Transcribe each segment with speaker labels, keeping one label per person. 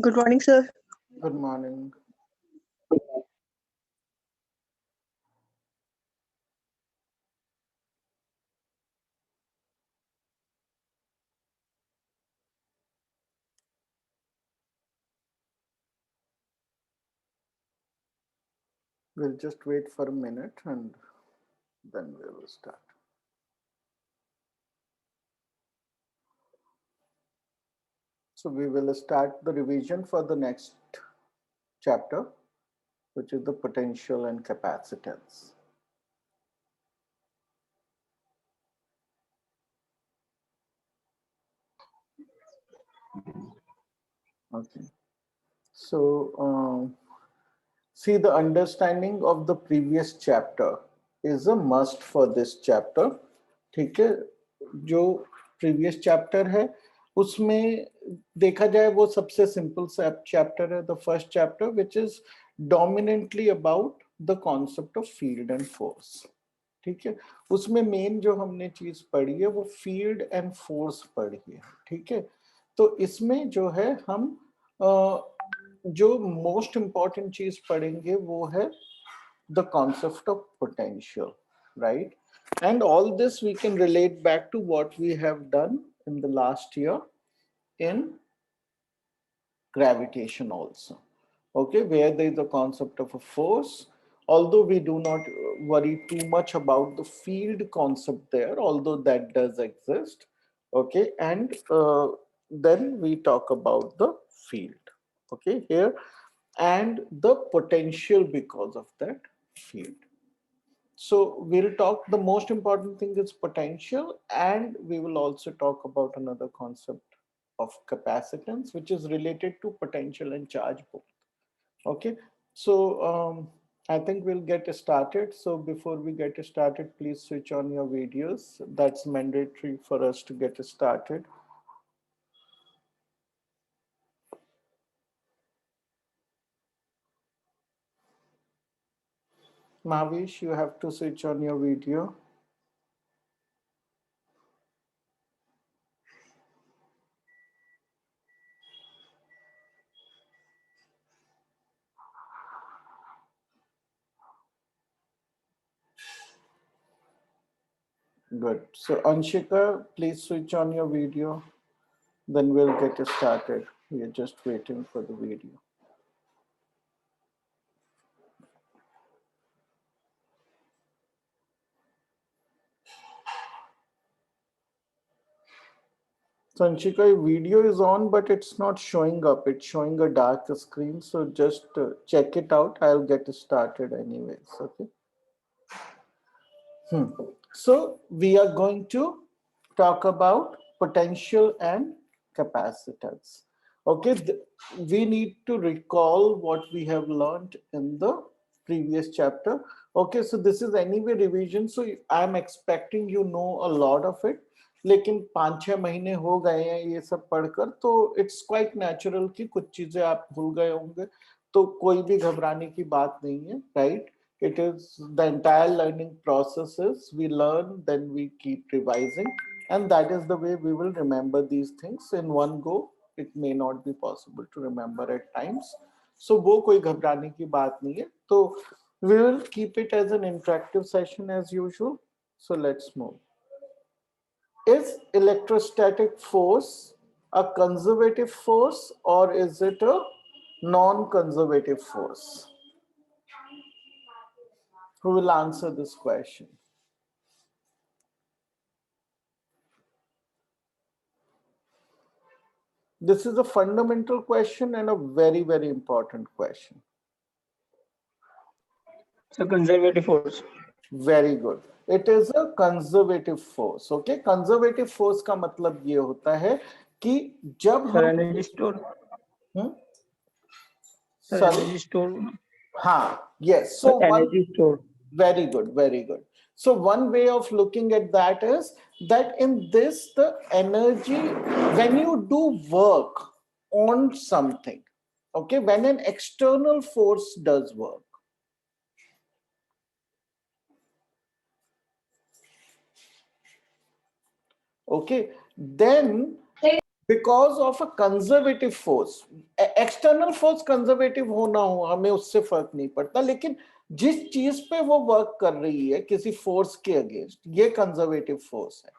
Speaker 1: Good morning, sir.
Speaker 2: Good morning. We'll just wait for a minute and then we will start. So we will start the revision for the next chapter, which is the potential and capacitance. Okay. So see, the understanding of the previous chapter is a must for this chapter. ठीक है, जो previous chapter है उसमें देखा जाए वो सबसे simple chapter है, the first chapter, which is dominantly about the concept of field and force. ठीक है, उसमें मेन जो हमने चीज पढ़ी है वो फील्ड एंड फोर्स पढ़ी है. ठीक है, तो इसमें जो है हम जो मोस्ट इम्पॉर्टेंट चीज पढ़ेंगे वो है the concept of potential, right? And all this we can relate back to what we have done in the last year in gravitation also. Okay, where there is a concept of a force, although we do not worry too much about the field concept there, although that does exist. Okay, and then we talk about the field, okay, here, and the potential because of that field. So we'll talk, the most important thing is potential, and we will also talk about another concept of capacitance, which is related to potential and charge both. Okay, so I think we'll get started. So before we get started, please switch on your videos. That's mandatory for us to get started. Mavish, you have to switch on your video. Good. So Anshika, please switch on your video. Then we'll get started. We are just waiting for the video. So Anshika, your video is on, but it's not showing up. It's showing a dark screen. So just check it out. I'll get started anyways. Okay. So we are going to talk about potential and capacitance. Okay, we need to recall what we have learned in the previous chapter. Okay, so this is anyway revision, so I'm expecting you know a lot of it. लेकिन 5-6 महीने हो गए हैं ये सब पढ़कर, तो it's quite natural कि कुछ चीजें आप भूल गए होंगे, तो कोई भी घबराने की बात नहीं है, right? It is the entire learning process is we learn, then we keep revising, and that is the way we will remember these things in one go. It may not be possible to remember at times, so वो कोई घबराने की बात नहीं है. तो we will keep it as an interactive session as usual. So let's move. Is electrostatic force a conservative force or is it a non-conservative force? Who will answer this question? This is a fundamental question and a very, very important question.
Speaker 1: So conservative force.
Speaker 2: Very good. It is a conservative force. Okay, conservative force का मतलब ये होता है कि जब
Speaker 1: Sir,
Speaker 2: हम
Speaker 1: energy store. Sir,
Speaker 2: Sorry?
Speaker 1: energy store.
Speaker 2: हाँ, yes.
Speaker 1: Sir,
Speaker 2: So one,
Speaker 1: energy store.
Speaker 2: very good, very good. So one way of looking at that is that in this, the energy, when you do work on something, okay, when an external force does work, okay, then because of a conservative force. External force conservative हो ना हो हमें उससे फर्क नहीं पड़ता, लेकिन जिस चीज पे वो वर्क कर रही है किसी फोर्स के अगेंस्ट, ये कंजर्वेटिव फोर्स है।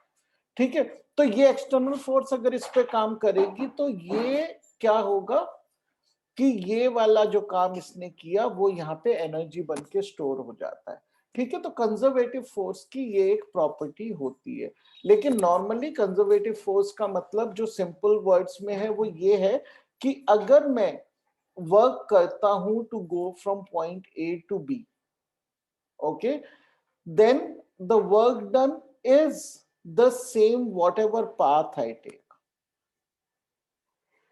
Speaker 2: ठीक है, तो ये एक्सटर्नल फोर्स अगर इस पे काम करेगी तो ये क्या होगा कि ये वाला जो काम इसने किया वो यहाँ पे एनर्जी बन के स्टोर हो जाता है। ठीक है, तो कंजर्वेटिव फोर्स की ये एक प्रॉपर्टी होती है। लेकिन नॉर्मली कंजर्वेटिव फोर्स का मतलब जो सिंपल वर्ड्स में है वो ये है कि अगर मैं वर्क करता हूं to go from point A to B, okay, then the work done is the same whatever path I take.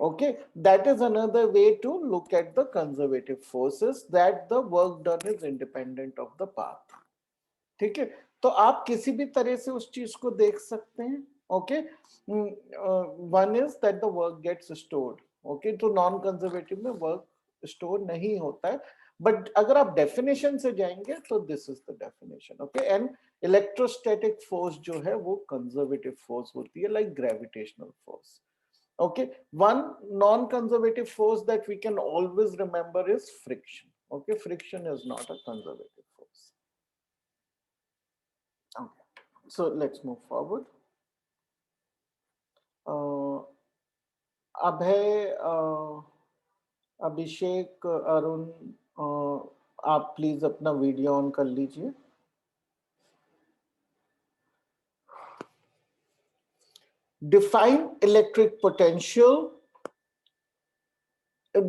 Speaker 2: Okay, that is another way to look at the conservative forces, that the work done is independent of the path. ठीक है, तो आप किसी भी तरह से उस चीज को देख सकते हैं। Okay, one is that the work gets stored. Okay, तो नॉन कंजर्वेटिव में वर्क स्टोर नहीं होता है, बट अगर आप डेफिनेशन से जाएंगे तो this is the definition. Okay, and electrostatic force जो है वो कंजर्वेटिव फोर्स होती है, like gravitational force. Okay, one non-conservative force that we can always remember is friction. Okay, friction is not a conservative force. Okay, so let's move forward. अभय, अभिषेक, अरुण, आप please अपना video on कर लीजिए। Define electric potential.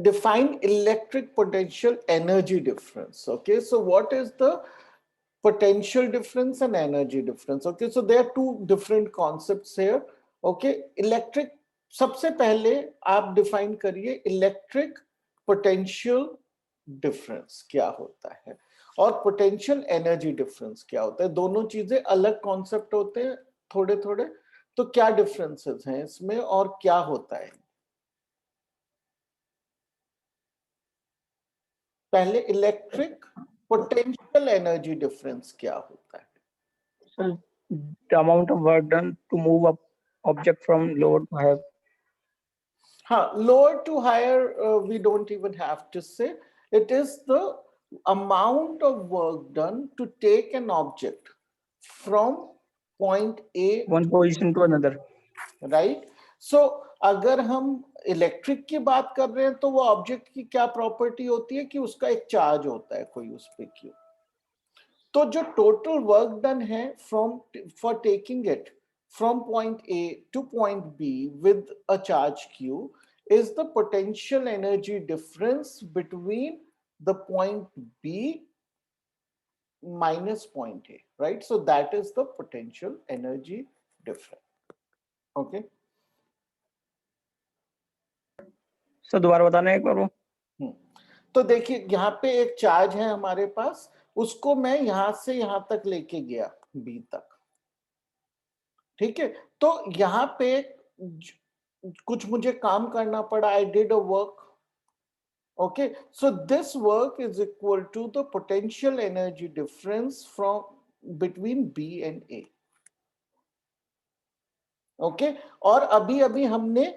Speaker 2: Define electric potential energy difference. Okay, so what is the potential difference and energy difference? Okay, so there are two different concepts here. Okay, electric, सबसे पहले आप define करिए electric potential difference क्या होता है और potential energy difference क्या होता है। दोनों चीजें अलग कॉन्सेप्ट होते हैं थोड़े थोड़े, तो क्या डिफरेंसेस हैं इसमें और क्या होता है। पहले इलेक्ट्रिक पोटेंशियल एनर्जी डिफरेंस क्या होता है।
Speaker 1: So the amount of work done to move a object from lower to higher.
Speaker 2: हाँ, lower to higher, we don't even have to say. It is the amount of work done to take an object from point A,
Speaker 1: One position to another.
Speaker 2: right? So अगर हम electric की बात कर रहे हैं तो वो ऑब्जेक्ट की क्या प्रॉपर्टी होती है कि उसका एक चार्ज होता है कोई उस पे क्यू। तो जो टोटल वर्क डन है from for taking it from point A two point B with a charge Q is the potential energy difference between the point B minus point A, right? So that is the potential energy difference. Okay,
Speaker 1: So दोबारा बताना एक बार वो।
Speaker 2: तो देखिए यहाँ पे एक charge है हमारे पास, उसको मैं यहां से यहां तक लेके गया B तक। ठीक है, तो यहाँ पे कुछ मुझे काम करना पड़ा, I did a work. Okay, so this work is equal to the potential energy difference from between B and A. Okay, और अभी अभी हमने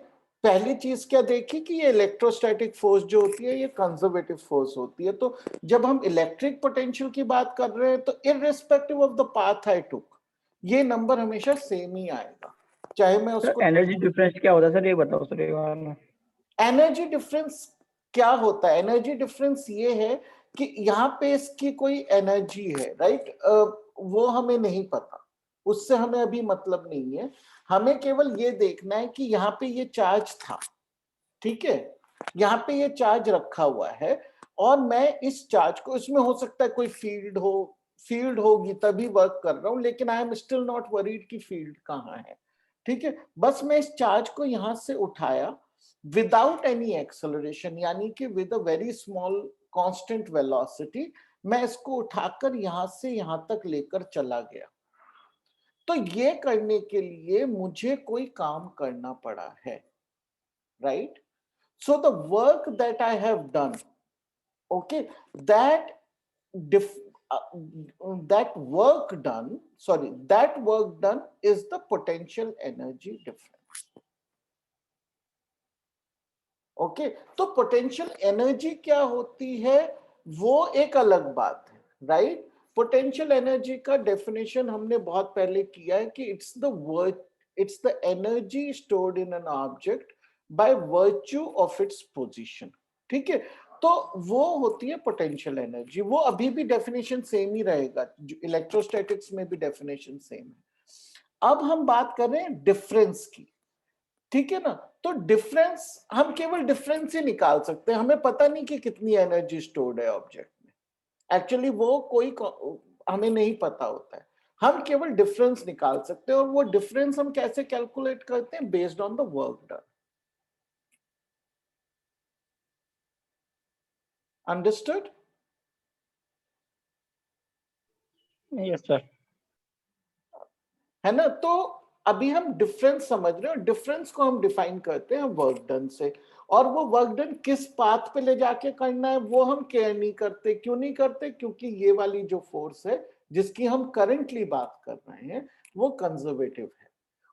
Speaker 2: पहली चीज क्या देखी कि ये इलेक्ट्रोस्टैटिक फोर्स जो होती है ये कंजर्वेटिव फोर्स होती है। तो जब हम इलेक्ट्रिक पोटेंशियल की बात कर रहे हैं तो irrespective of the path I took, ये नंबर हमेशा सेम ही आएगा, चाहे मैं
Speaker 1: सर
Speaker 2: उसको।
Speaker 1: एनर्जी डिफरेंस क्या होता है सर, ये बताओ सर एक बार।
Speaker 2: एनर्जी डिफरेंस क्या होता है? एनर्जी डिफरेंस ये है कि यहाँ पे इसकी कोई एनर्जी है, राइट? वो हमें नहीं पता, उससे हमें अभी मतलब नहीं है। हमें केवल ये देखना है कि यहाँ पे ये चार्ज था, ठीक है, यहाँ पे ये चार्ज रखा हुआ है और मैं इस चार्ज को, इसमें हो सकता है कोई फील्ड हो, फील्ड होगी तभी वर्क कर रहा हूं, लेकिन I am still not worried कि फील्ड कहाँ है। ठीक है, बस मैं इस चार्ज को यहां से उठाया विदाउट एनी एक्सेलरेशन, यानी कि with a very small constant velocity, मैं इसको उठाकर यहां से यहां तक लेकर चला गया। तो ये करने के लिए मुझे कोई काम करना पड़ा है, right? So the work that I have done, okay, that that work done, sorry, that work done is the potential energy difference. Okay, तो पोटेंशियल एनर्जी क्या होती है वो एक अलग बात है, राइट। पोटेंशियल एनर्जी का डेफिनेशन हमने बहुत पहले किया है कि it's the energy stored in an object by virtue of its position, ठीक है। तो वो होती है पोटेंशियल एनर्जी, वो अभी भी डेफिनेशन सेम ही रहेगा, इलेक्ट्रोस्टैटिक्स में भी डेफिनेशन सेम है। अब हम बात कर रहे हैं डिफरेंस की, ठीक है ना। तो डिफरेंस, हम केवल डिफरेंस ही निकाल सकते हैं, हमें पता नहीं कि कितनी एनर्जी स्टोर्ड है ऑब्जेक्ट में, एक्चुअली वो कोई हमें नहीं पता होता है, हम केवल डिफरेंस निकाल सकते हैं। और वो डिफरेंस हम कैसे कैलकुलेट करते हैं? Based on the work done. Understood?
Speaker 1: Yes sir.
Speaker 2: है ना। तो अभी हम डिफरेंस समझ रहे हैं, और डिफरेंस को हम डिफाइन करते हैं वर्क डन से। और वो वर्क डन किस पाथ पे ले जाके करना है वो हम केयर नहीं करते। क्यों नहीं करते? क्योंकि ये वाली जो फोर्स है जिसकी हम करेंटली बात कर रहे हैं वो कंजर्वेटिव है।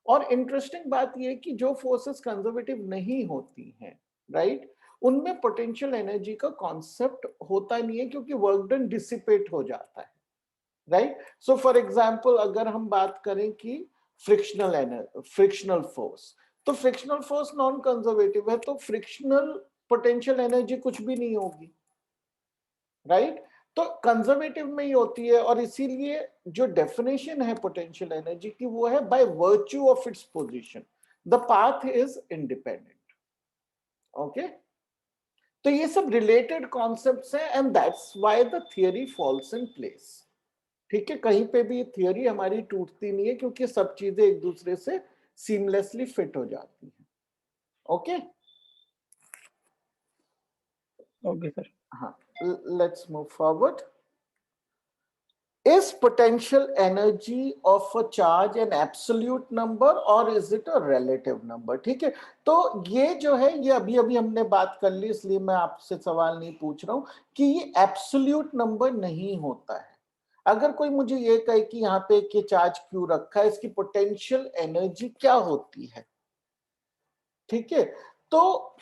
Speaker 2: और इंटरेस्टिंग बात ये है कि जो फोर्सेस कंजर्वेटिव नहीं होती हैं, राइट, उनमें पोटेंशियल एनर्जी का कॉन्सेप्ट होता नहीं है, क्योंकि वर्क डन डिसिपेट हो जाता है, राइट। सो फॉर एग्जांपल अगर हम बात करें कि फ्रिक्शनल फोर्स, तो फ्रिक्शनल फोर्स नॉन कंजर्वेटिव है, तो फ्रिक्शनल पोटेंशियल एनर्जी कुछ भी नहीं होगी, राइट। तो कंजर्वेटिव में ही होती है, और इसीलिए जो डेफिनेशन है पोटेंशियल एनर्जी की वो है by virtue of its position, the path is independent. Okay, तो ये सब रिलेटेड कॉन्सेप्ट्स हैं, and that's why the theory falls in place. ठीक है, कहीं पे भी थियोरी हमारी टूटती नहीं है, क्योंकि सब चीजें एक दूसरे से सीमलेसली फिट हो जाती हैं। Okay,
Speaker 1: okay sir.
Speaker 2: हाँ, let's move forward. Is potential energy of a charge an absolute number or is it a relative number? ठीक है, तो ये जो है ये अभी अभी हमने बात कर ली, इसलिए मैं आपसे सवाल नहीं पूछ रहा हूं कि ये एब्सोल्यूट नंबर नहीं होता है। अगर कोई मुझे ये कहे कि यहाँ पे कि चार्ज क्यों रखा है, इसकी पोटेंशियल एनर्जी क्या होती है, ठीक है, तो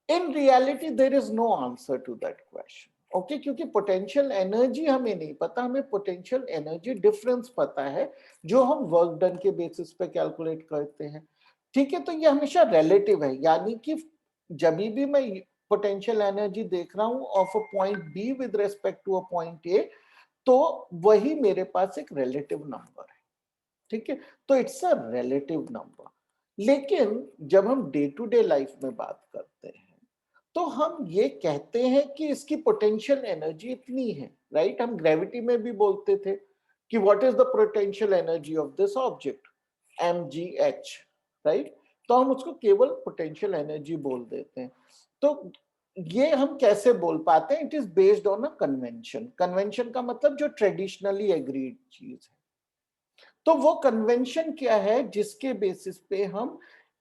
Speaker 2: in reality there is no answer to that question. Okay, क्योंकि पोटेंशियल एनर्जी हमें नहीं पता, हमें पोटेंशियल एनर्जी डिफरेंस पता है जो हम वर्क डन के बेसिस पे कैलकुलेट करते हैं। ठीक है, तो ये हमेशा रिलेटिव है, यानी कि जब भी मैं पोटेंशियल एनर्जी देख रहा हूं of a point B with respect to a point A, तो वही मेरे पास एक रिलेटिव नंबर है। ठीक है, तो इट्स अ रिलेटिव नंबर। लेकिन जब हम डे टू डे लाइफ में बात करते हैं तो हम ये कहते हैं कि इसकी पोटेंशियल एनर्जी इतनी है, राइट। हम ग्रेविटी में भी बोलते थे कि what is the potential energy of this object, mgh, right. तो हम उसको केवल पोटेंशियल एनर्जी बोल देते हैं। तो ये हम कैसे बोल पाते हैं? It is based on a convention. Convention का मतलब जो ट्रेडिशनली एग्रीड चीज है। तो वो कन्वेंशन क्या है जिसके बेसिस पे हम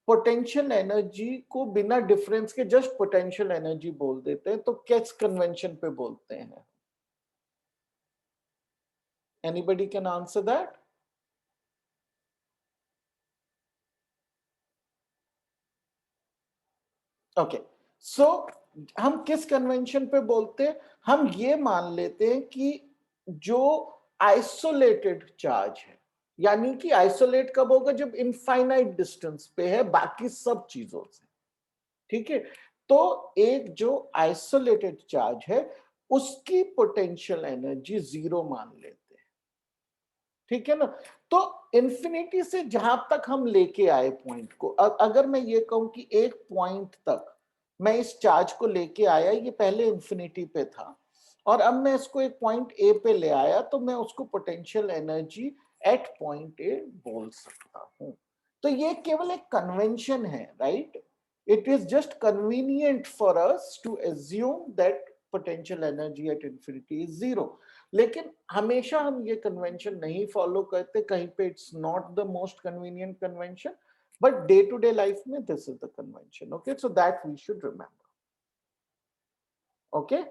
Speaker 2: पोटेंशियल एनर्जी को बिना डिफरेंस के जस्ट पोटेंशियल एनर्जी बोल देते हैं? तो किस कन्वेंशन पे बोलते हैं? Anybody can answer that? Okay, so हम किस कन्वेंशन पे बोलते हैं? हम ये मान लेते हैं कि जो आइसोलेटेड चार्ज है, यानी कि आइसोलेट कब होगा? जब इनफाइनाइट डिस्टेंस पे है बाकी सब चीजों से। ठीक है, तो एक जो आइसोलेटेड चार्ज है उसकी पोटेंशियल एनर्जी जीरो मान लेते हैं। ठीक है ना। तो इंफिनिटी से जहां तक हम लेके आए पॉइंट को, अगर मैं ये कहूं कि एक पॉइंट तक मैं इस चार्ज को लेके आया, ये पहले इंफिनिटी पे था और अब मैं इसको एक पॉइंट ए पे ले आया, तो मैं उसको potential energy at point A बोल सकता हूं। तो ये केवल एक कन्वेंशन है, right. it is just convenient for us to assume that potential energy at infinity is zero. लेकिन हमेशा हम ये कन्वेंशन नहीं फॉलो करते, कहीं पे it's not the most convenient convention, but day to day life में this is the convention. Okay, so that we should remember. Okay,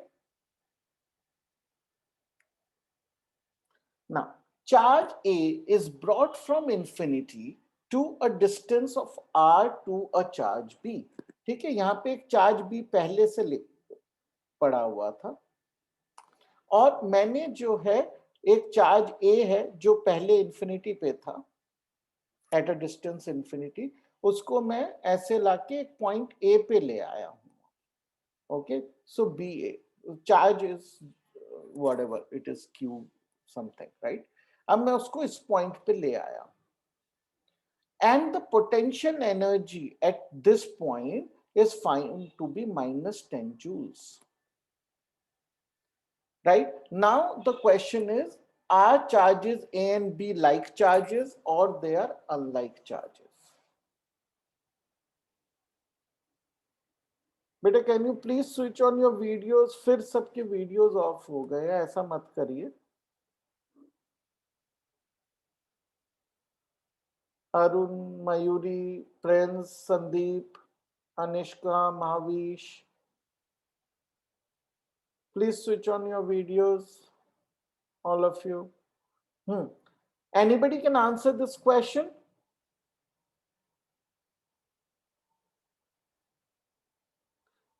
Speaker 2: now charge A is brought from infinity to a distance of r to a charge B. ठीक है, यहाँ पे एक charge B पहले से पड़ा हुआ था, और मैंने जो है एक चार्ज ए है जो पहले इंफिनिटी पे था, एट अ डिस्टेंस इंफिनिटी, उसको मैं ऐसे लाके एक पॉइंट ए पे ले आया हूं. Okay, so B A charge is whatever it is Q something, right. अब मैं उसको इस पॉइंट पे ले आया, and the potential energy at this point is found to be minus 10 joules. Right? Now the question is, are charges A and B like charges or they are unlike charges? बेटा can you please switch on your videos? फिर सबके videos off हो गए, ऐसा मत करिए. Arun, Mayuri, Prince, Sandeep, Anishka, Mahavish, please switch on your videos, all of you. Anybody can answer this question?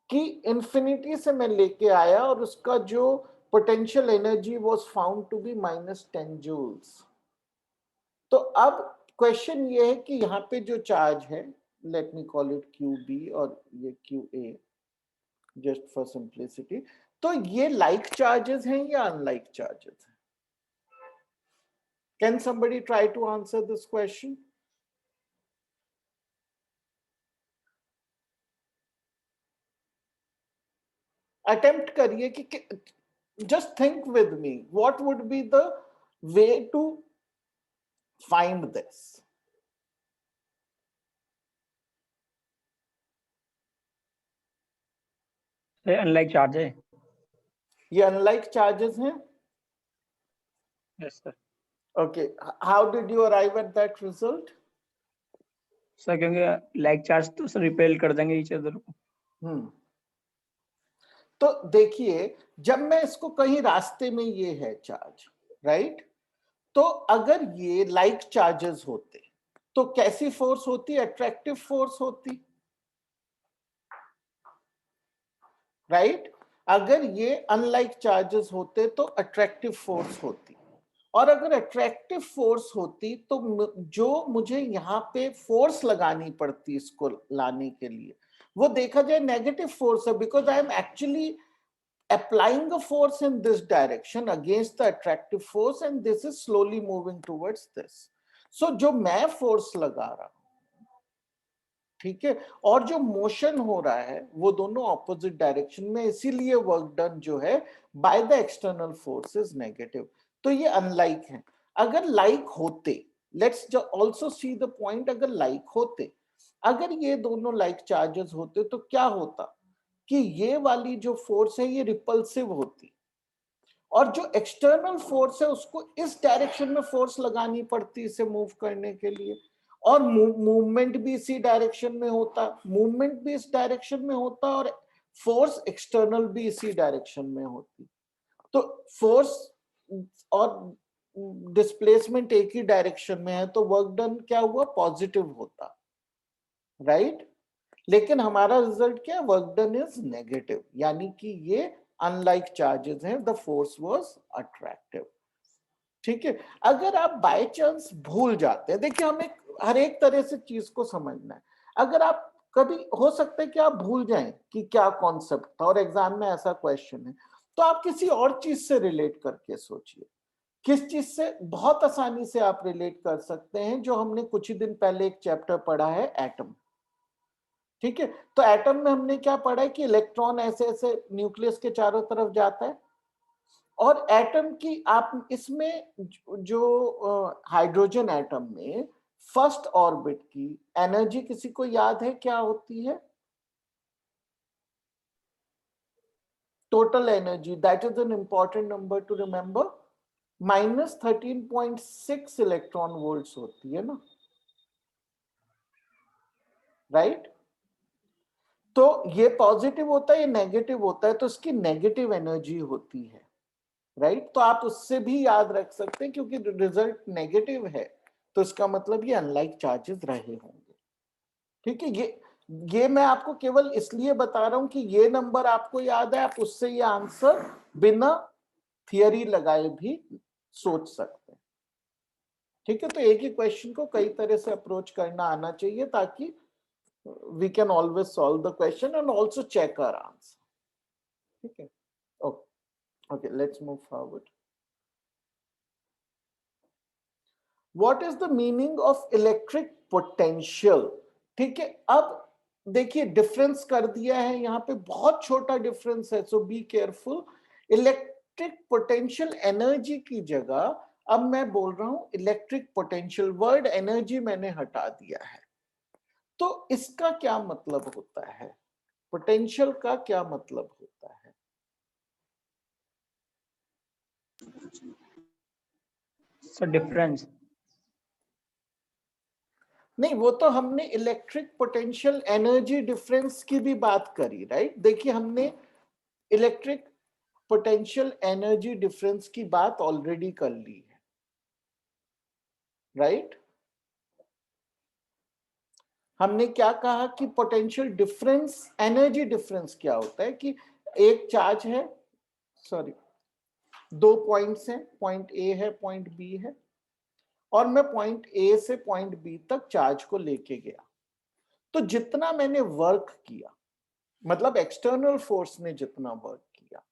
Speaker 2: कि infinity से मैं लेके आया और उसका जो potential energy was found to be -10 joules. तो अब क्वेश्चन ये है कि यहाँ पे जो चार्ज है, let me call it Q B और ये Q A, just for simplicity, तो ये लाइक चार्जेस हैं या अनलाइक चार्जेस हैं? Can somebody try to answer this question? Attempt करिए कि just think with me, what would be the way to find this?
Speaker 1: Unlike charge है.
Speaker 2: ये unlike charges हैं.
Speaker 1: Yes sir.
Speaker 2: Okay, how did you arrive at that result?
Speaker 1: Sir क्योंकि like charge तो sir repel कर देंगे each other को.
Speaker 2: तो देखिए, जब मैं इसको कहीं रास्ते में, ये है चार्ज, राइट, तो अगर ये लाइक चार्जेस होते तो कैसी फोर्स होती? अट्रैक्टिव फोर्स होती, राइट. अगर ये अनलाइक चार्जेस होते तो अट्रैक्टिव फोर्स होती, और अगर अट्रैक्टिव फोर्स होती तो जो मुझे यहाँ पे फोर्स लगानी पड़ती इसको लाने के लिए, वो देखा जाए नेगेटिव फोर्स है, because I am actually applying a force in this direction against the attractive force and this is slowly moving towards this. So जो मैं फोर्स लगा रहा हूं, ठीक है, और जो मोशन हो रहा है वो दोनों ऑपोजिट डायरेक्शन में, इसीलिए वर्क डन जो है by the external force is negative. तो ये अनलाइक है. अगर लाइक होते, let's also see the point, अगर लाइक होते, अगर ये दोनों लाइक चार्जेस होते तो क्या होता कि ये वाली जो फोर्स है ये रिपल्सिव होती, और जो एक्सटर्नल फोर्स है उसको इस डायरेक्शन में फोर्स लगानी पड़ती इसे मूव करने के लिए, और मूवमेंट भी इसी डायरेक्शन में होता, मूवमेंट भी इस डायरेक्शन में होता, और फोर्स एक्सटर्नल भी इसी डायरेक्शन में होती. तो फोर्स और डिस्प्लेसमेंट एक ही डायरेक्शन में है, तो वर्क डन क्या हुआ? पॉजिटिव होता, राइट. लेकिन हमारा रिजल्ट क्या है? वर्क डन इज नेगेटिव, यानी कि ये अनलाइक चार्जेस हैं, द फोर्स वाज अट्रैक्टिव. ठीक है. अगर आप बाय चांस भूल जाते हैं, देखिए हमें हर एक तरह से चीज को समझना है. अगर आप कभी, हो सकता है कि आप भूल जाएं कि क्या कॉन्सेप्ट था और एग्जाम में ऐसा क्वेश्चन है, तो आप किसी और चीज से रिलेट करके सोचिए. किस चीज से बहुत आसानी से आप रिलेट कर सकते हैं? जो हमने कुछ ही दिन पहले एक चैप्टर पढ़ा है, एटम. ठीक है, तो एटम में हमने क्या पढ़ा है कि इलेक्ट्रॉन ऐसे ऐसे न्यूक्लियस के चारों तरफ जाता है, और एटम की आप इसमें जो हाइड्रोजन एटम में फर्स्ट ऑर्बिट की एनर्जी किसी को याद है क्या होती है? Total energy, that is an important number two remember, -13.6 electron volts होती है ना, राइट. तो ये पॉजिटिव होता है, ये नेगेटिव होता है, तो इसकी नेगेटिव एनर्जी होती है, राइट. तो आप उससे भी याद रख सकते हैं, क्योंकि रिजल्ट नेगेटिव है तो इसका मतलब ये अनलाइक चार्जेस रहे होंगे. ठीक है, ये मैं आपको केवल इसलिए बता रहा हूं कि ये नंबर आपको याद है, आप उससे ये आंसर बिना थियरी लगाए भी सोच सकते हैं। ठीक है, तो एक ही क्वेश्चन को कई तरह से अप्रोच करना आना चाहिए ताकि we can always solve the question and also check our answer. Okay. Okay. Okay. Let's move forward. What is the meaning of electric potential? ठीक है, अब देखिए डिफरेंस कर दिया है यहाँ पे, बहुत छोटा डिफरेंस है, so be careful. Electric potential energy की जगह अब मैं बोल रहा हूं इलेक्ट्रिक पोटेंशियल, वर्ड एनर्जी मैंने हटा दिया है। तो इसका क्या मतलब होता है, पोटेंशियल का क्या मतलब होता है?
Speaker 1: So difference.
Speaker 2: नहीं, वो तो हमने इलेक्ट्रिक पोटेंशियल एनर्जी डिफरेंस की भी बात करी, राइट? देखिए हमने इलेक्ट्रिक पोटेंशियल एनर्जी डिफरेंस की बात ऑलरेडी कर ली है, राइट? हमने क्या कहा कि पोटेंशियल डिफरेंस, एनर्जी डिफरेंस क्या होता है कि एक चार्ज है, सॉरी, दो पॉइंट्स हैं, पॉइंट ए है, पॉइंट बी है, और मैं पॉइंट ए से पॉइंट बी तक चार्ज को लेके गया। तो जितना मैंने वर्क किया, मतलब एक्सटर्नल फोर्स ने जितना वर्क किया,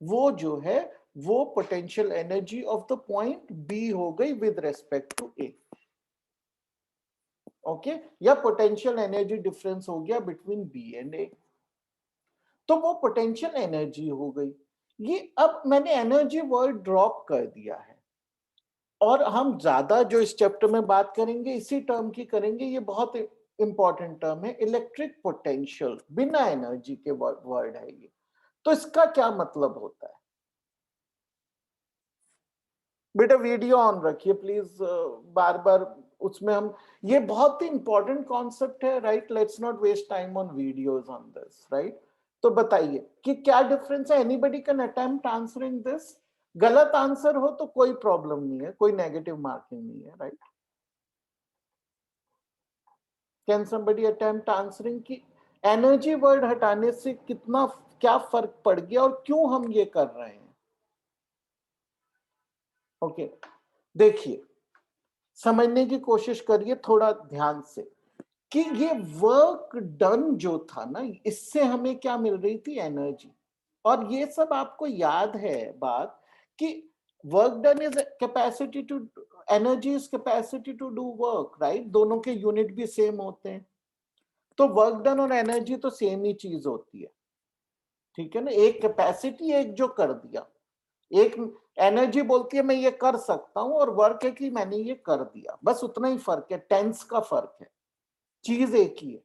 Speaker 2: वो जो है वो potential energy of the point B हो गई with respect to A. Okay, या पोटेंशियल एनर्जी डिफरेंस हो गया बिटवीन बी एंड ए। तो वो पोटेंशियल एनर्जी हो गई। ये अब मैंने एनर्जी वर्ड ड्रॉप कर दिया है, और हम ज्यादा जो इस चैप्टर में बात करेंगे इसी टर्म की करेंगे। ये बहुत इंपॉर्टेंट टर्म है, इलेक्ट्रिक पोटेंशियल, बिना एनर्जी के वर्ड है ये। तो इसका क्या मतलब होता है? बेटा वीडियो ऑन रखिए प्लीज, बार बार उसमें हम, ये बहुत ही इंपॉर्टेंट कॉन्सेप्ट है, right? Let's not waste time on videos on this, right? तो बताइए कि क्या डिफरेंस है? Anybody can attempt answering this. गलत आंसर हो तो कोई प्रॉब्लम नहीं है, कोई नेगेटिव मार्किंग नहीं है, right? Can somebody attempt answering कि एनर्जी वर्ड हटाने से कितना, क्या फर्क पड़ गया और क्यों हम ये कर रहे हैं? ओके, देखिए समझने की कोशिश करिए थोड़ा ध्यान से कि ये वर्क डन जो था ना, इससे हमें क्या मिल रही थी? एनर्जी। और ये सब आपको याद है बात कि work done is capacity to, energy is capacity to do work, right? दोनों के यूनिट भी सेम होते हैं, तो वर्क डन और एनर्जी तो सेम ही चीज होती है, ठीक है ना? एक कैपेसिटी, एक जो कर दिया, एक एनर्जी बोलती है मैं ये कर सकता हूं, और वर्क है कि मैंने ये कर दिया, बस उतना ही फर्क है, टेंस का फर्क है, चीज एक ही है,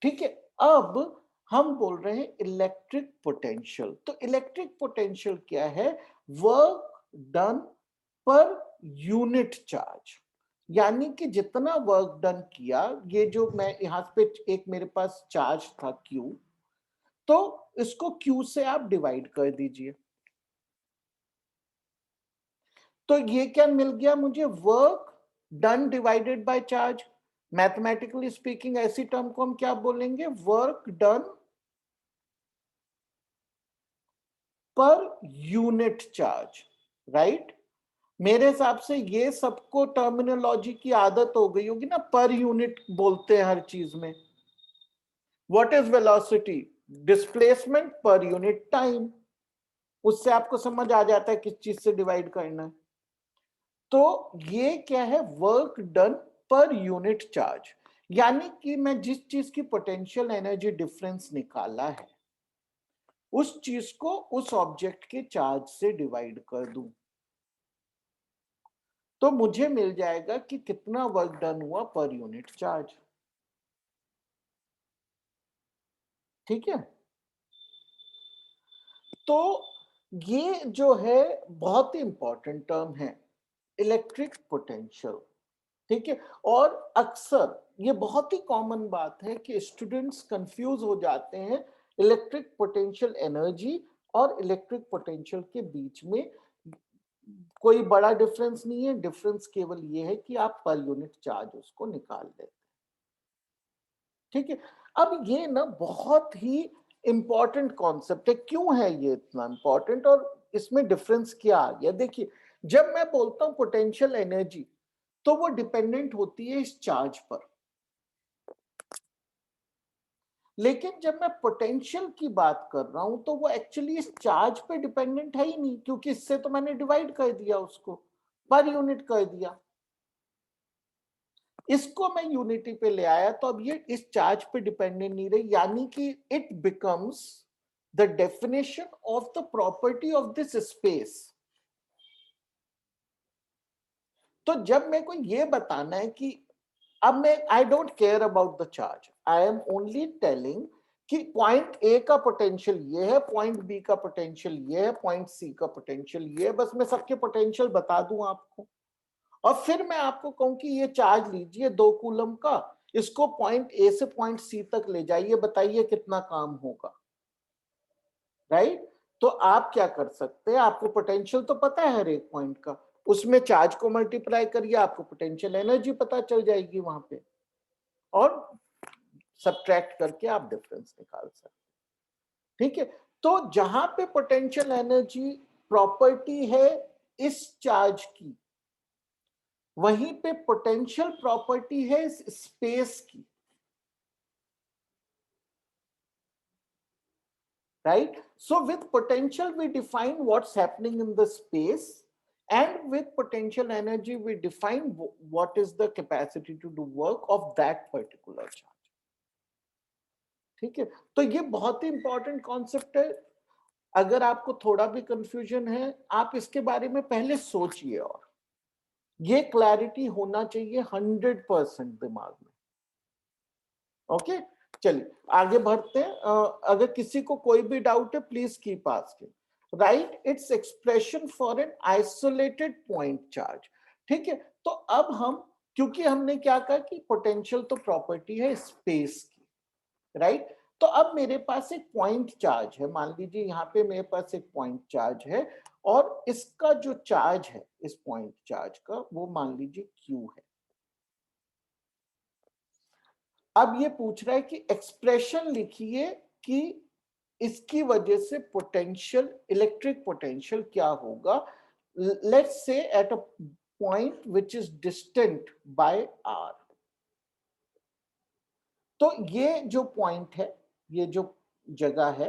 Speaker 2: ठीक है? अब हम बोल रहे हैं इलेक्ट्रिक पोटेंशियल। तो इलेक्ट्रिक पोटेंशियल क्या है? Work done per unit charge, यानी कि जितना वर्क डन किया, ये जो मैं यहां पे एक मेरे पास चार्ज था Q, तो इसको Q से आप डिवाइड कर दीजिए, तो ये क्या मिल गया मुझे? Work done divided by charge. Mathematically speaking ऐसी टर्म को हम क्या बोलेंगे? Work done per unit charge, right? मेरे हिसाब से ये सबको टर्मिनोलॉजी की आदत हो गई होगी ना, पर यूनिट बोलते हैं हर चीज में। What is velocity? Displacement per unit time. उससे आपको समझ आ जाता है किस चीज से डिवाइड करना है। तो ये क्या है? Work done per unit charge, यानी कि मैं जिस चीज की पोटेंशियल एनर्जी डिफरेंस निकाला है, उस चीज को उस ऑब्जेक्ट के चार्ज से डिवाइड कर दूं, तो मुझे मिल जाएगा कि कितना वर्क डन हुआ पर यूनिट चार्ज, ठीक है? तो ये जो है बहुत ही इंपॉर्टेंट टर्म है, इलेक्ट्रिक पोटेंशियल, ठीक है? और अक्सर ये बहुत ही कॉमन बात है कि स्टूडेंट्स कंफ्यूज हो जाते हैं इलेक्ट्रिक पोटेंशियल एनर्जी और इलेक्ट्रिक पोटेंशियल के बीच में कोई बड़ा डिफरेंस नहीं है, डिफरेंस केवल ये है कि आप पर यूनिट चार्ज उसको निकाल लेते हैं। ठीक है, अब ये ना बहुत ही इंपॉर्टेंट कॉन्सेप्ट है। क्यों है ये इतना इंपॉर्टेंट और इसमें डिफरेंस क्या आ गया? देखिए, जब मैं बोलता हूं पोटेंशियल एनर्जी, तो वो डिपेंडेंट होती है इस चार्ज पर। लेकिन जब मैं पोटेंशियल की बात कर रहा हूं तो वो एक्चुअली इस चार्ज पे डिपेंडेंट है ही नहीं, क्योंकि इससे तो मैंने डिवाइड कर दिया, उसको पर यूनिट कर दिया। इसको मैं यूनिटी पे ले आया तो अब ये इस चार्ज पे डिपेंडेंट नहीं रही, यानी कि it becomes the definition of the property of this space. तो जब मेरे को ये बताना है कि अब मैं I don't care about the charge, I am only telling कि पॉइंट ए का पोटेंशियल ये है, पॉइंट बी का पोटेंशियल ये है, पॉइंट सी का पोटेंशियल ये है, बस मैं सबके पोटेंशियल बता दूं आपको। और फिर मैं आपको कहूं कि ये चार्ज लीजिए 2 कूलम का, इसको पॉइंट ए से पॉइंट सी तक ले जाइए, बताइए कितना काम होगा, राइट? तो आप क्या कर सकते हैं, आपको पोटेंशियल तो पता है हर एक पॉइंट का, उसमें चार्ज को मल्टीप्लाई करिए, आपको पोटेंशियल एनर्जी पता चल जाएगी वहां पे, और सब्ट्रैक्ट करके आप डिफरेंस निकाल सकते हैं। ठीक है, तो जहां पे पोटेंशियल एनर्जी प्रॉपर्टी है इस चार्ज की, वहीं पे पोटेंशियल प्रॉपर्टी है इस स्पेस की, right? So with potential we define what's happening in the space, and with potential energy we define what is the capacity to do work of that particular charge. ठीक है, तो ये बहुत ही important concept है। अगर आपको थोड़ा भी कंफ्यूजन है, आप इसके बारे में पहले सोचिए, और ये क्लैरिटी होना चाहिए 100% दिमाग में। ओके, चलिए आगे बढ़ते हैं। अगर किसी को कोई भी डाउट है please keep asking. Right its expression for an isolated point charge. ठीक है, तो अब हम, क्योंकि हमने क्या कहा कि पोटेंशियल तो प्रॉपर्टी है स्पेस की, राइट? तो अब मेरे पास एक पॉइंट चार्ज है, मान लीजिए यहाँ पे मेरे पास एक पॉइंट चार्ज है, और इसका जो चार्ज है इस पॉइंट चार्ज का, वो मान लीजिए Q है। अब ये पूछ रहा है कि एक्सप्रेशन लिखिए कि इसकी वजह से पोटेंशियल, इलेक्ट्रिक पोटेंशियल क्या होगा, let's say at a point which is distant by r। तो ये जो पॉइंट है, ये जो जगह है,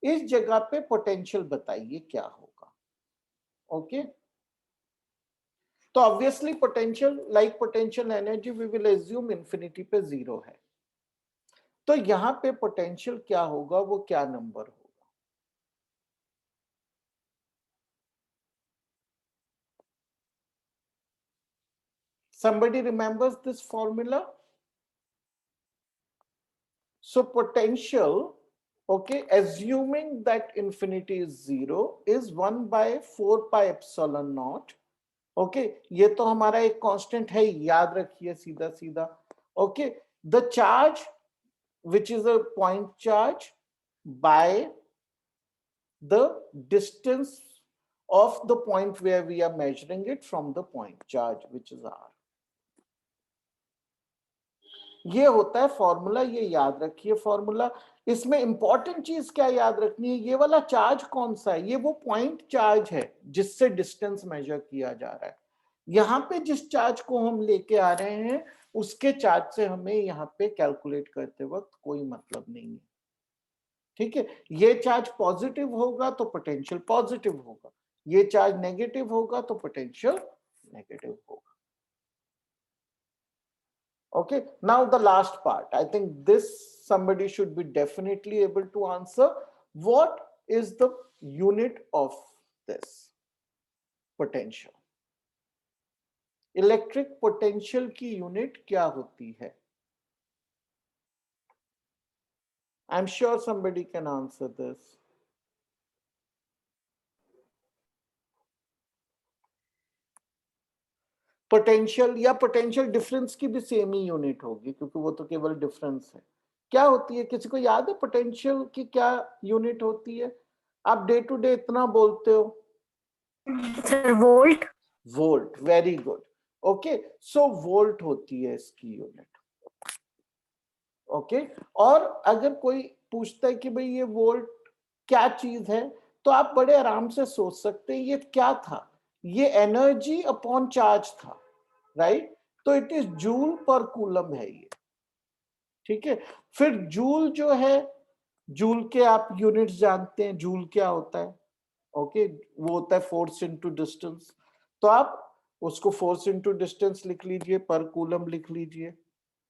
Speaker 2: इस जगह पे पोटेंशियल बताइए क्या होगा। ओके, तो obviously potential, like potential energy, we will assume infinity पे 0 है, तो यहां पे पोटेंशियल क्या होगा, वो क्या नंबर होगा? Somebody remembers this formula? So potential, okay, assuming that infinity is 0, is 1 by 4 pi epsilon naught. Okay, ये तो हमारा एक कांस्टेंट है, याद रखिए सीधा सीधा। Okay, the charge which is a point charge by the distance of the point where we are measuring it from the point charge which is r. ये होता है फॉर्मूला, ये याद रखिए फॉर्मूला। इसमें इंपॉर्टेंट चीज क्या याद रखनी है, ये वाला चार्ज कौन सा है, ये वो पॉइंट चार्ज है जिससे डिस्टेंस मेजर किया जा रहा है। यहाँ पे जिस चार्ज को हम लेके आ रहे हैं उसके चार्ज से हमें यहाँ पे कैलकुलेट करते वक्त कोई मतलब नहीं है। ठीक है, ये चार्ज पॉजिटिव होगा तो पोटेंशियल पॉजिटिव होगा, ये चार्ज नेगेटिव होगा तो पोटेंशियल नेगेटिव होगा। Okay, now the last part, I think this somebody should be definitely able to answer. What is the unit of this potential? Electric potential की unit क्या होती है? I'm sure somebody can answer this. Potential या potential difference की भी same ही unit होगी, क्योंकि वो तो केवल डिफरेंस है। क्या होती है, किसी को याद है पोटेंशियल की क्या यूनिट होती है? आप डे टू डे इतना बोलते हो।
Speaker 3: Sir volt.
Speaker 2: Volt, very good. Okay, so volt होती है इसकी यूनिट। ओके और अगर कोई पूछता है कि भाई ये वोल्ट क्या चीज है, तो आप बड़े आराम से सोच सकते हैं ये क्या था, ये एनर्जी अपॉन चार्ज था, राइट? तो इट इज जूल पर कूलम है ये, ठीक है। फिर जूल जो है, जूल के आप यूनिट्स जानते हैं, जूल क्या होता है? ओके वो होता है फोर्स इनटू डिस्टेंस, तो आप उसको फोर्स इनटू डिस्टेंस लिख लीजिए, पर कूलम लिख लीजिए,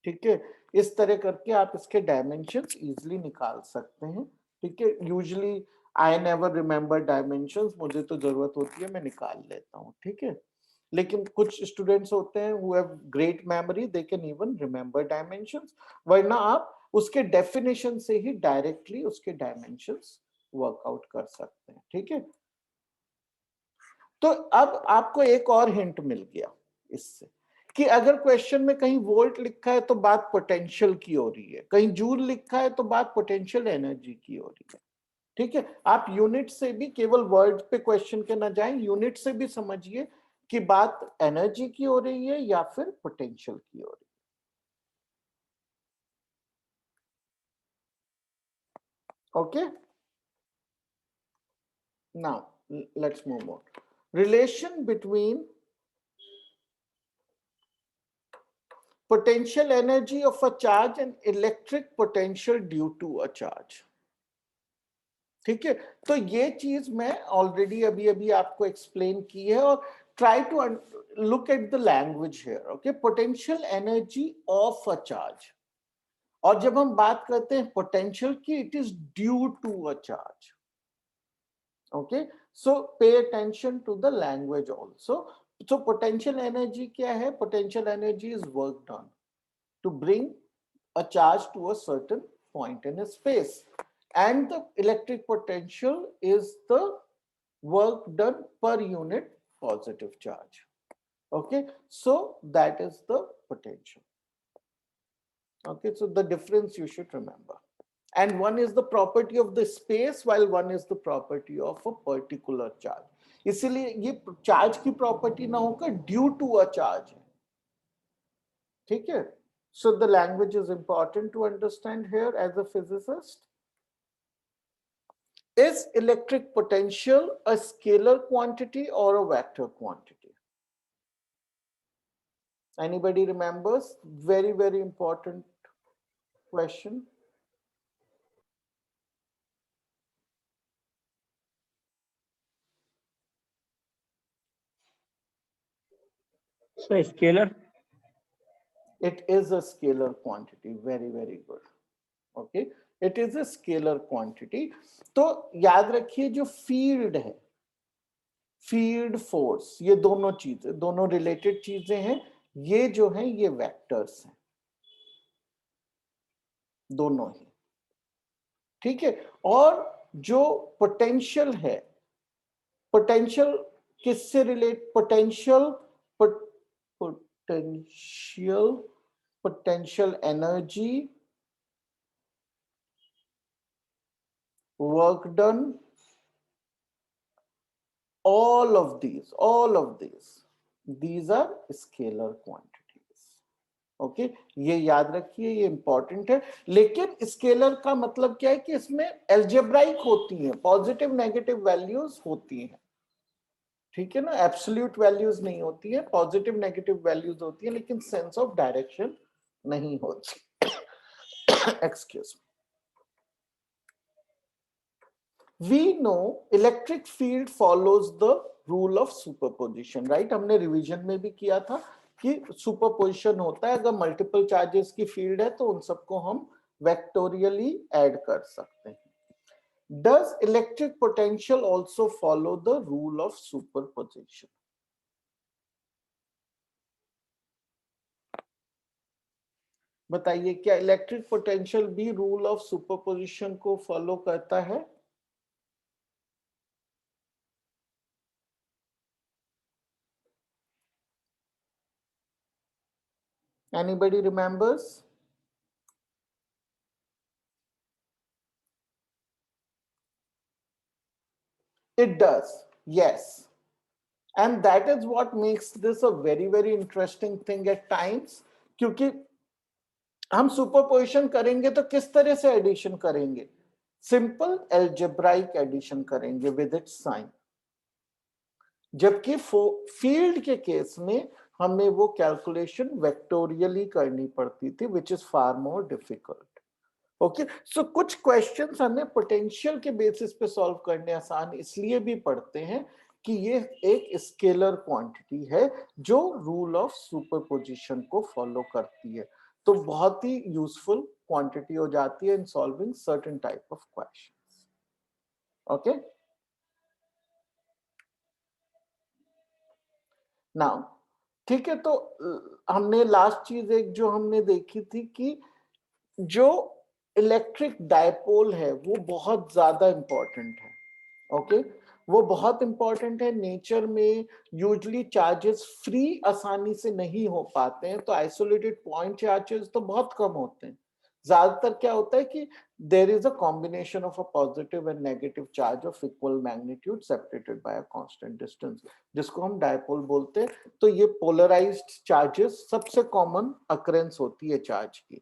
Speaker 2: ठीक है। इस तरह करके आप इसके डायमेंशंस इजीली निकाल सकते हैं, ठीक है। Usually I never remember dimensions, मुझे तो जरूरत होती है मैं निकाल लेता हूँ, ठीक है। लेकिन कुछ स्टूडेंट्स होते हैं who have great memory, they can even remember dimensions, वरना आप उसके डेफिनेशन से ही डायरेक्टली उसके डायमेंशंस वर्कआउट कर सकते हैं, ठीक है। तो अब आपको एक और हिंट मिल गया इससे, कि अगर क्वेश्चन में कहीं वोल्ट लिखा है तो बात पोटेंशियल की हो रही है, कहीं जूल लिखा है तो बात पोटेंशियल एनर्जी की हो रही है, ठीक है। आप यूनिट से भी, केवल वर्ड पे क्वेश्चन के ना जाएं, यूनिट से भी समझिए कि बात एनर्जी की हो रही है या फिर पोटेंशियल की हो रही है। Okay, now let's move on. Relation between potential energy of a charge and electric potential due to a charge, ठीक है। तो ये चीज मैं ऑलरेडी अभी अभी आपको एक्सप्लेन की है, और try to look at the language here, okay. Potential energy of a charge, और जब हम बात करते हैं पोटेंशियल की, it is due to a charge, okay. So pay attention to the language also. So potential energy क्या है? Potential energy is work done to bring a charge to a certain point in a space, and the electric potential is the work done per unit positive charge, okay. So that is the potential, okay. So the difference you should remember, and one is the property of the space while one is the property of a particular charge. इसीलिए ये charge की property ना होकर due to a charge है, ठीक है। So the language is important to understand here as a physicist. Is electric potential a scalar quantity or a vector quantity? Anybody remembers? Very, very important question.
Speaker 1: So scalar.
Speaker 2: It is a scalar quantity. Very, very good. Okay. It is a scalar quantity. तो याद रखिए जो field है, field force, ये दोनों चीजें, दोनों related चीजें हैं, ये जो हैं ये वेक्टर्स हैं, दोनों ही, ठीक है। और जो पोटेंशियल है, पोटेंशियल किससे relate? Potential potential potential energy, work done, all of these are scalar quantities, okay. ये याद रखिए, ये इंपॉर्टेंट है। लेकिन स्केलर का मतलब क्या है कि इसमें एल्जेब्राइक होती हैं, पॉजिटिव नेगेटिव वैल्यूज होती हैं, ठीक है ना। एब्सोल्यूट वैल्यूज नहीं होती है, पॉजिटिव नेगेटिव वैल्यूज होती है, लेकिन सेंस ऑफ डायरेक्शन नहीं होती। Excuse me. We know electric field follows the rule of superposition, right? हमने रिवीजन में भी किया था कि सुपरपोजिशन होता है, अगर मल्टीपल चार्जेस की फील्ड है तो उन सबको हम वेक्टोरियली ऐड कर सकते हैं। Does electric potential also follow the rule of superposition? बताइए, क्या इलेक्ट्रिक पोटेंशियल भी रूल ऑफ सुपरपोजिशन को फॉलो करता है? Anybody remembers? It does, yes. And that is what makes this a very, very interesting thing at times, क्योंकि हम superposition करेंगे तो किस तरह से एडिशन करेंगे? सिंपल एल्जेब्राइक एडिशन करेंगे विद इट्स साइन। जबकि फील्ड के केस में हमें वो कैलकुलेशन वेक्टोरियली करनी पड़ती थी, which is far more difficult. Okay, so कुछ क्वेश्चंस हमें पोटेंशियल के बेसिस पे सॉल्व करने आसान इसलिए भी पड़ते हैं कि ये एक स्केलर क्वांटिटी है जो रूल ऑफ सुपरपोजिशन को फॉलो करती है, तो बहुत ही यूजफुल क्वांटिटी हो जाती है in solving certain type of questions. Okay, now ठीक है, तो हमने लास्ट चीज एक जो हमने देखी थी कि जो इलेक्ट्रिक डायपोल है वो बहुत ज्यादा इंपॉर्टेंट है। ओके, वो बहुत इंपॉर्टेंट है। नेचर में यूजली चार्जेस फ्री आसानी से नहीं हो पाते हैं, तो आइसोलेटेड पॉइंट चार्जेस तो बहुत कम होते हैं। ज्यादातर क्या होता है कि there is a combination of a positive and negative charge of equal magnitude separated by a constant distance, जिसको हम डायपोल बोलते हैं। तो ये पोलराइज्ड चार्जेस सबसे कॉमन अकरेंस होती है चार्ज की,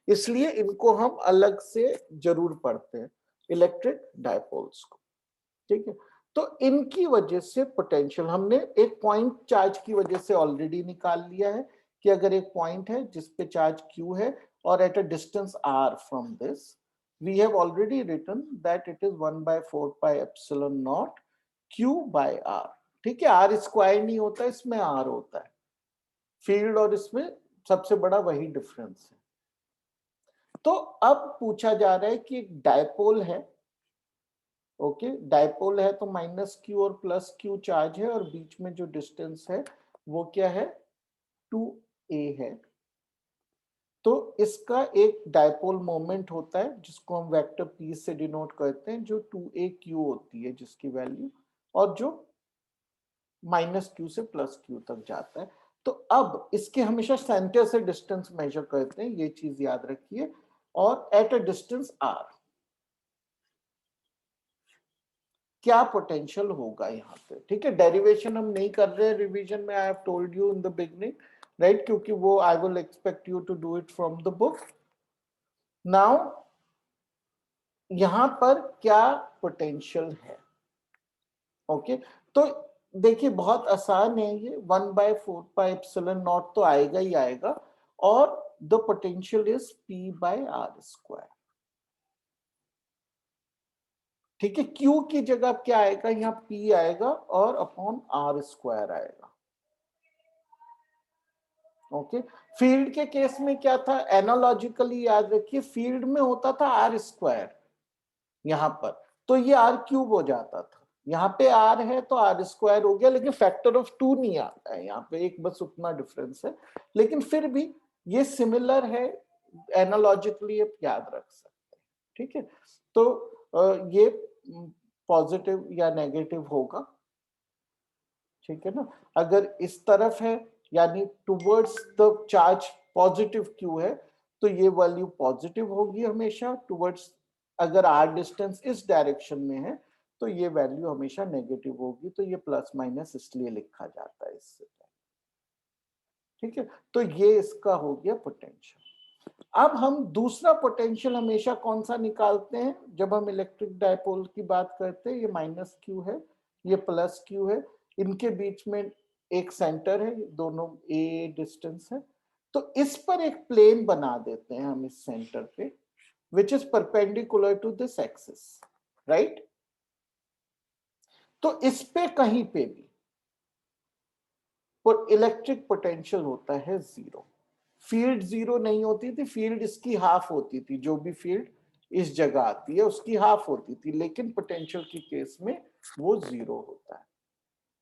Speaker 2: इसलिए इनको हम अलग से जरूर पढ़ते हैं, इलेक्ट्रिक डायपोल्स को। ठीक है, तो इनकी वजह से पोटेंशियल हमने एक पॉइंट चार्ज की वजह से ऑलरेडी निकाल लिया है कि अगर एक पॉइंट है जिस पे चार्ज q है और at a distance r from this, we have already written that it is 1/4 pi epsilon naught q by r। ठीक है, r स्क्वायर नहीं होता, इसमें r होता है। फील्ड और इसमें सबसे बड़ा वही डिफरेंस है। तो अब पूछा जा रहा है कि एक डायपोल है। ओके, डायपोल है तो -q और +q चार्ज है और बीच में जो डिस्टेंस है वो क्या है, 2a है। तो इसका एक डायपोल मोमेंट होता है जिसको हम वेक्टर p से डिनोट करते हैं, जो 2aq होती है जिसकी वैल्यू, और जो -q से +q तक जाता है। तो अब इसके हमेशा सेंटर से डिस्टेंस मेजर करते हैं, ये चीज याद रखिए, और एट अ डिस्टेंस r क्या पोटेंशियल होगा यहाँ पे। ठीक है, डेरिवेशन हम नहीं कर रहे हैं रिवीजन में, I have told you in the beginning, right, क्योंकि वो I will expect you to do it from the book. Now यहाँ पर क्या पोटेंशियल है? ओके, तो देखिए बहुत आसान है ये, 1/4 पाई एप्सिलॉन नॉट तो आएगा ही आएगा, और द पोटेंशियल इज p/r²। ठीक है, q की जगह क्या आएगा, यहाँ p आएगा और अपॉन r² आएगा। ओके, फील्ड के केस में क्या था, एनालॉजिकली याद रखिए, फील्ड में होता था r² यहाँ पर, तो ये r³ हो जाता था। यहाँ पे r है तो r² हो गया, लेकिन फैक्टर ऑफ 2 नहीं आता है यहाँ पे, एक बस उतना डिफरेंस है, लेकिन फिर भी ये सिमिलर है, एनालॉजिकली आप याद रख सकते हैं। ठीक है, तो ये पॉजिटिव या नेगेटिव होगा। ठीक है ना, अगर इस तरफ है यानी towards the charge positive q है, तो ये वैल्यू पॉजिटिव होगी हमेशा टुवर्ड्स, अगर r डिस्टेंस इस डायरेक्शन में है तो ये वैल्यू हमेशा नेगेटिव होगी, तो ये प्लस माइनस इसलिए लिखा जाता है इससे। ठीक है, तो ये इसका हो गया पोटेंशियल। अब हम दूसरा पोटेंशियल हमेशा कौन सा निकालते हैं जब हम इलेक्ट्रिक डायपोल की बात करते हैं, ये -q है, ये +q है, इनके बीच में एक सेंटर है, दोनों a डिस्टेंस है, तो इस पर एक प्लेन बना देते हैं हम इस सेंटर पे, which is perpendicular to this axis, right. तो इस पे कहीं पे भी इलेक्ट्रिक पोटेंशियल होता है 0। फील्ड 0 नहीं होती थी, फील्ड इसकी हाफ होती थी, जो भी फील्ड इस जगह आती है उसकी हाफ होती थी, लेकिन पोटेंशियल की केस में वो 0 होता है,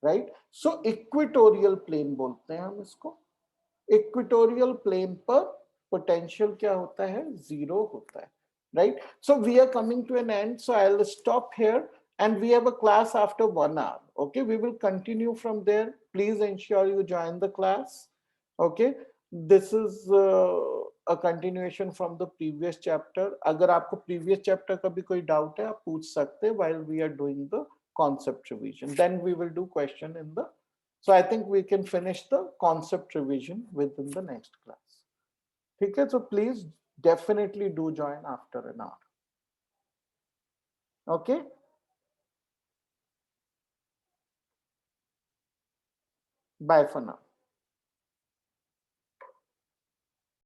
Speaker 2: राइट। सो इक्वेटोरियल प्लेन बोलते हैं हम इसको, इक्वेटोरियल प्लेन पर पोटेंशियल क्या होता है, 0 होता है, right? So we are coming to an end, so I'll stop here, and we have a class after 1 hour. Okay, we will continue from there. Please ensure you join the class. Okay, this is a continuation from the previous chapter. अगर आपको previous chapter का भी कोई doubt है आप पूछ सकते हैं while we are doing the concept revision. Then we will do question in the, so I think we can finish the concept revision within the next class. ठीक है, so please definitely do join after an hour. Okay. Bye for now.